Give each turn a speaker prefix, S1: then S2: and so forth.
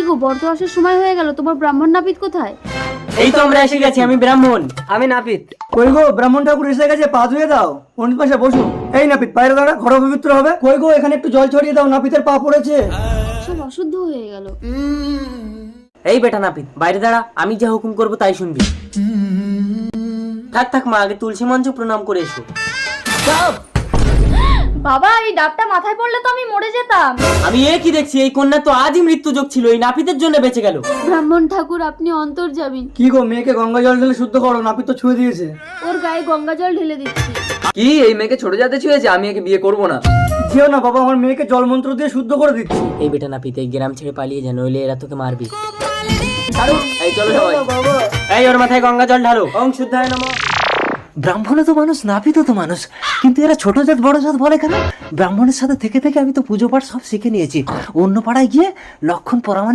S1: গো, বর্ত আসার সময় হয়ে গেল, তোমার ব্রাহ্মণ নাপিত কোথায়?
S2: এই তো আমরা এসে গেছি, আমি ব্রাহ্মণ।
S3: আমি নাপিত।
S4: কই গো, ব্রাহ্মণ ঠাকুর এসে গেছে, পা ধুয়ে দাও। পণ্ডিত পাশে বসো। এই নাপিত, বাইরে দাঁড়া, ঘর পবিত্র হবে। কই গো, এখানে একটু জল ছড়িয়ে দাও, নাপিতের পা পড়েছে।
S1: সব অশুদ্ধ হয়ে গেল।
S2: এই বেটা নাপিত, বাইরে দাঁড়া, আমি যা হুকুম করবো তাই শুনবি। থাক থাক মা, আগে তুলসী মঞ্চ প্রণাম করে এসো।
S1: বাবা, এই ডাবটা মাথায় পড়লে তো আমি মরে যেতাম।
S2: আমি এ কি দেখছি, এই কন্যা তো আজই মৃত্যুযোগ ছিল, এই নাপিতের জন্য বেঁচে গেল।
S1: ব্রাহ্মণ ঠাকুর, আপনি অন্তর্যামী।
S4: কি গো, মেয়েকে গঙ্গা জল ঢেলে শুদ্ধ করো, নাপিত তো ছুঁয়ে দিয়েছে।
S1: ওর গায়ে গঙ্গা জল ঢেলে দিচ্ছি।
S3: কি, এই মেয়েকে ছোট জাতে ছুঁয়েছে? আমি একে বিয়ে করব না।
S4: যেও না বাবা, আমার মেয়েকে জল মন্ত্র দিয়ে শুদ্ধ করে দিচ্ছি।
S2: এই বেটা নাপিত, এই গ্রাম ছেড়ে পালিয়ে যা, নইলে এরা তোকে মারবি।
S3: এই চলো সবাই।
S4: বাবা,
S2: এই ওর মাথায় গঙ্গা জল ঢালো। ওং শুদ্ধায় নমঃ।
S5: ব্রাহ্মণে তো মানুষ, নাপিতও তো মানুষ, কিন্তু এরা ছোট জাত বড় জাত বলে কেন? ব্রাহ্মণের সাথে থেকে থেকে আমি তো পুজো পাঠ সব শিখে নিয়েছি। অন্য পাড়ায় গিয়ে লক্ষণ পরামানিক